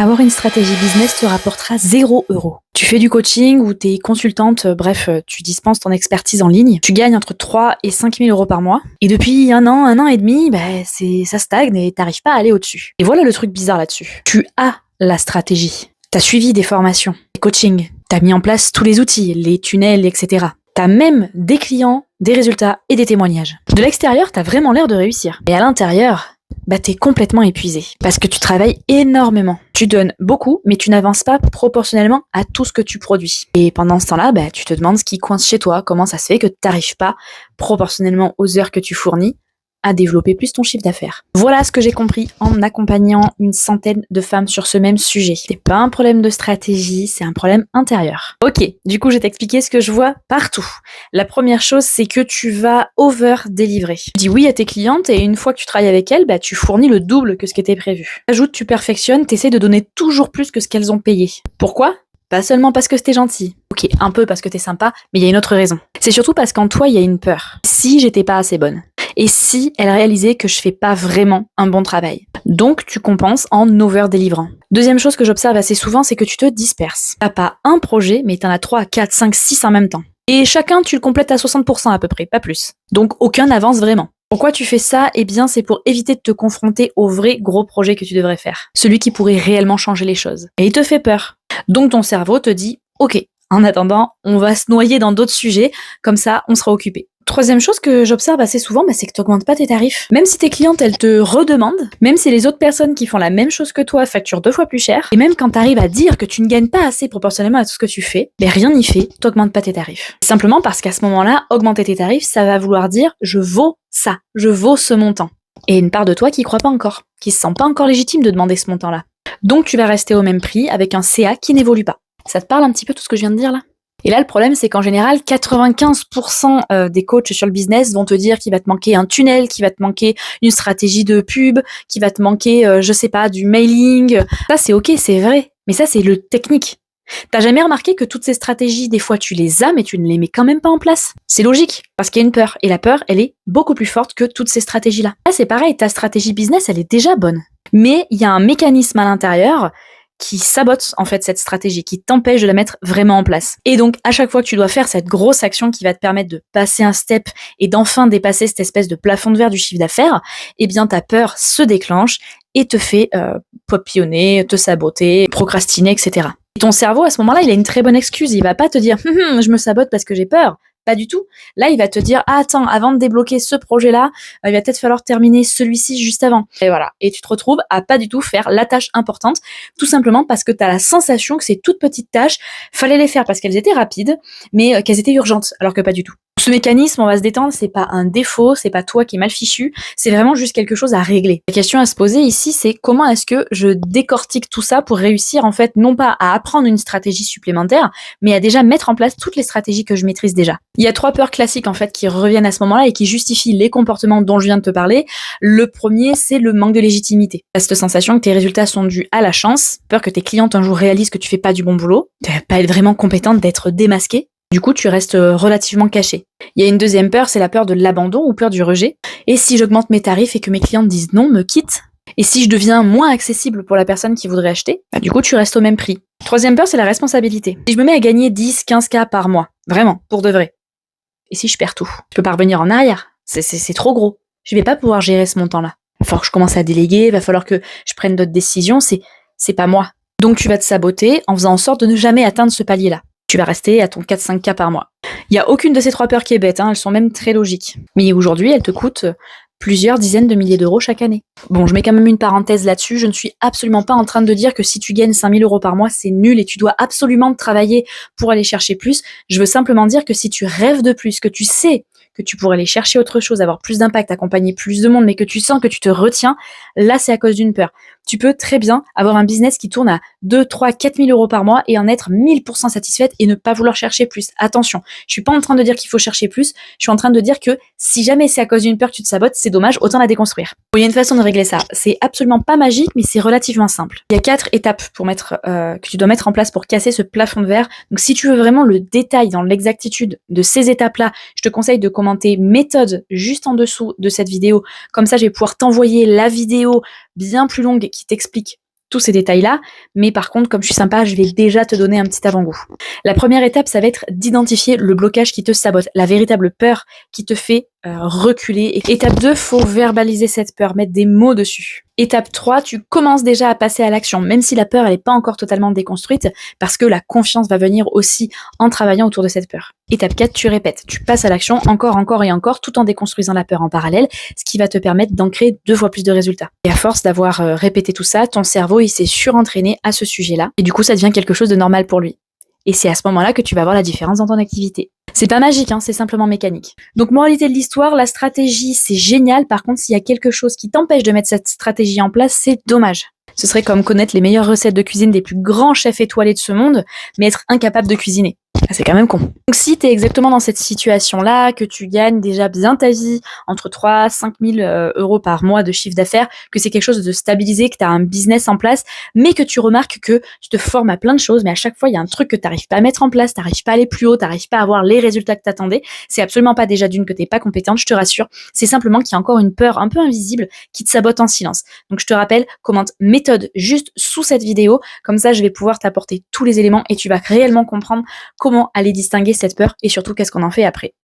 Avoir une stratégie business te rapportera 0 €. Tu fais du coaching ou t'es consultante, bref, tu dispenses ton expertise en ligne. Tu gagnes entre 3 et 5 000 € par mois. Et depuis un an et demi, ça stagne et t'arrives pas à aller au-dessus. Et voilà le truc bizarre là-dessus. Tu as la stratégie. T'as suivi des formations, des coachings. T'as mis en place tous les outils, les tunnels, etc. T'as même des clients, des résultats et des témoignages. De l'extérieur, t'as vraiment l'air de réussir. Et à l'intérieur, t'es complètement épuisé. Parce que tu travailles énormément. Tu donnes beaucoup, mais tu n'avances pas proportionnellement à tout ce que tu produis. Et pendant ce temps-là, tu te demandes ce qui coince chez toi, comment ça se fait que tu n'arrives pas, proportionnellement aux heures que tu fournis, à développer plus ton chiffre d'affaires. Voilà ce que j'ai compris en accompagnant une centaine de femmes sur ce même sujet. C'est pas un problème de stratégie, c'est un problème intérieur. Ok, du coup je vais t'expliquer ce que je vois partout. La première chose, c'est que tu vas over-délivrer. Tu dis oui à tes clientes et une fois que tu travailles avec elles, tu fournis le double que ce qui était prévu. Ajoute, tu perfectionnes, t'essaies de donner toujours plus que ce qu'elles ont payé. Pourquoi ? Pas seulement parce que t'es gentil. Ok, un peu parce que t'es sympa, mais il y a une autre raison. C'est surtout parce qu'en toi, il y a une peur. Si j'étais pas assez bonne ? Et si elle réalisait que je fais pas vraiment un bon travail. Donc tu compenses en over-délivrant. Deuxième chose que j'observe assez souvent, c'est que tu te disperses. T'as pas un projet, mais t'en as 3, 4, 5, 6 en même temps. Et chacun, tu le complètes à 60% à peu près, pas plus. Donc aucun n'avance vraiment. Pourquoi tu fais ça ? Eh bien, c'est pour éviter de te confronter au vrai gros projet que tu devrais faire. Celui qui pourrait réellement changer les choses. Et il te fait peur. Donc ton cerveau te dit, ok, en attendant, on va se noyer dans d'autres sujets, comme ça, on sera occupé. Troisième chose que j'observe assez souvent, c'est que tu n'augmentes pas tes tarifs. Même si tes clientes, elles te redemandent, même si les autres personnes qui font la même chose que toi facturent 2 fois plus cher, et même quand tu arrives à dire que tu ne gagnes pas assez proportionnellement à tout ce que tu fais, rien n'y fait, tu n'augmentes pas tes tarifs. Simplement parce qu'à ce moment-là, augmenter tes tarifs, ça va vouloir dire je vaux ça, je vaux ce montant. Et une part de toi qui croit pas encore, qui se sent pas encore légitime de demander ce montant-là. Donc tu vas rester au même prix avec un CA qui n'évolue pas. Ça te parle un petit peu tout ce que je viens de dire là ? Et là, le problème, c'est qu'en général, 95% des coachs sur le business vont te dire qu'il va te manquer un tunnel, qu'il va te manquer une stratégie de pub, qu'il va te manquer, du mailing. Ça, c'est ok, c'est vrai. Mais ça, c'est le technique. T'as jamais remarqué que toutes ces stratégies, des fois, tu les as, mais tu ne les mets quand même pas en place ? C'est logique, parce qu'il y a une peur. Et la peur, elle est beaucoup plus forte que toutes ces stratégies-là. Là, c'est pareil, ta stratégie business, elle est déjà bonne. Mais il y a un mécanisme à l'intérieur qui sabote en fait cette stratégie, qui t'empêche de la mettre vraiment en place. Et donc à chaque fois que tu dois faire cette grosse action qui va te permettre de passer un step et d'enfin dépasser cette espèce de plafond de verre du chiffre d'affaires, ta peur se déclenche et te fait papillonner, te saboter, procrastiner, etc. Et ton cerveau à ce moment-là, il a une très bonne excuse, il va pas te dire je me sabote parce que j'ai peur. Pas du tout. Là, il va te dire, attends, avant de débloquer ce projet-là, il va peut-être falloir terminer celui-ci juste avant. Et voilà. Et tu te retrouves à pas du tout faire la tâche importante, tout simplement parce que tu as la sensation que ces toutes petites tâches, fallait les faire parce qu'elles étaient rapides, mais qu'elles étaient urgentes, alors que pas du tout. Ce mécanisme, on va se détendre, c'est pas un défaut, c'est pas toi qui es mal fichu, c'est vraiment juste quelque chose à régler. La question à se poser ici, c'est comment est-ce que je décortique tout ça pour réussir, en fait, non pas à apprendre une stratégie supplémentaire, mais à déjà mettre en place toutes les stratégies que je maîtrise déjà. Il y a 3 peurs classiques, en fait, qui reviennent à ce moment-là et qui justifient les comportements dont je viens de te parler. Le premier, c'est le manque de légitimité. T'as cette sensation que tes résultats sont dus à la chance, peur que tes clientes un jour réalisent que tu fais pas du bon boulot, tu vas pas être vraiment compétente d'être démasquée. Du coup, tu restes relativement caché. Il y a une deuxième peur, c'est la peur de l'abandon ou peur du rejet. Et si j'augmente mes tarifs et que mes clientes disent non, me quittent ? Et si je deviens moins accessible pour la personne qui voudrait acheter ? Du coup, tu restes au même prix. Troisième peur, c'est la responsabilité. Si je me mets à gagner 10, 15K par mois, vraiment, pour de vrai, et si je perds tout ? Je peux pas revenir en arrière. C'est trop gros. Je vais pas pouvoir gérer ce montant-là. Il va falloir que je commence à déléguer, il va falloir que je prenne d'autres décisions, c'est pas moi. Donc tu vas te saboter en faisant en sorte de ne jamais atteindre ce palier-là. Tu vas rester à ton 4-5K par mois. Il y a aucune de ces 3 peurs qui est bête, elles sont même très logiques. Mais aujourd'hui, elles te coûtent plusieurs dizaines de milliers d'euros chaque année. Bon, je mets quand même une parenthèse là-dessus, je ne suis absolument pas en train de dire que si tu gagnes 5 000 € par mois, c'est nul et tu dois absolument travailler pour aller chercher plus. Je veux simplement dire que si tu rêves de plus, que tu sais que tu pourrais aller chercher autre chose, avoir plus d'impact, accompagner plus de monde, mais que tu sens que tu te retiens, là c'est à cause d'une peur. Tu peux très bien avoir un business qui tourne à 2, 3, 4 000 € par mois et en être 1000% satisfaite et ne pas vouloir chercher plus. Attention, je suis pas en train de dire qu'il faut chercher plus, je suis en train de dire que si jamais c'est à cause d'une peur que tu te sabotes, c'est dommage, autant la déconstruire. Bon, il y a une façon de régler ça. C'est absolument pas magique, mais c'est relativement simple. Il y a 4 étapes que tu dois mettre en place pour casser ce plafond de verre. Donc si tu veux vraiment le détail dans l'exactitude de ces étapes-là, je te conseille de commenter méthode juste en dessous de cette vidéo. Comme ça, je vais pouvoir t'envoyer la vidéo bien plus longue qui t'explique tous ces détails-là, mais par contre, comme je suis sympa, je vais déjà te donner un petit avant-goût. La première étape, ça va être d'identifier le blocage qui te sabote, la véritable peur qui te fait reculer. Et étape 2, faut verbaliser cette peur, mettre des mots dessus. Étape 3, tu commences déjà à passer à l'action, même si la peur, elle n'est pas encore totalement déconstruite, parce que la confiance va venir aussi en travaillant autour de cette peur. Étape 4, tu répètes, tu passes à l'action encore et encore, tout en déconstruisant la peur en parallèle, ce qui va te permettre d'ancrer 2 fois plus de résultats. Et à force d'avoir répété tout ça, ton cerveau, il s'est surentraîné à ce sujet-là, et du coup, ça devient quelque chose de normal pour lui. Et c'est à ce moment-là que tu vas voir la différence dans ton activité. C'est pas magique, hein, c'est simplement mécanique. Donc, moralité de l'histoire, la stratégie, c'est génial. Par contre, s'il y a quelque chose qui t'empêche de mettre cette stratégie en place, c'est dommage. Ce serait comme connaître les meilleures recettes de cuisine des plus grands chefs étoilés de ce monde, mais être incapable de cuisiner. C'est quand même con. Donc si tu es exactement dans cette situation-là, que tu gagnes déjà bien ta vie, entre 3 5 000 euros par mois de chiffre d'affaires, que c'est quelque chose de stabilisé, que tu as un business en place, mais que tu remarques que tu te formes à plein de choses, mais à chaque fois, il y a un truc que tu n'arrives pas à mettre en place, tu n'arrives pas à aller plus haut, tu n'arrives pas à avoir les résultats que tu attendais, c'est absolument pas déjà d'une que tu n'es pas compétente, je te rassure, c'est simplement qu'il y a encore une peur un peu invisible qui te sabote en silence. Donc je te rappelle, commente méthode juste sous cette vidéo, comme ça je vais pouvoir t'apporter tous les éléments et tu vas réellement comprendre comment aller distinguer cette peur et surtout qu'est-ce qu'on en fait après.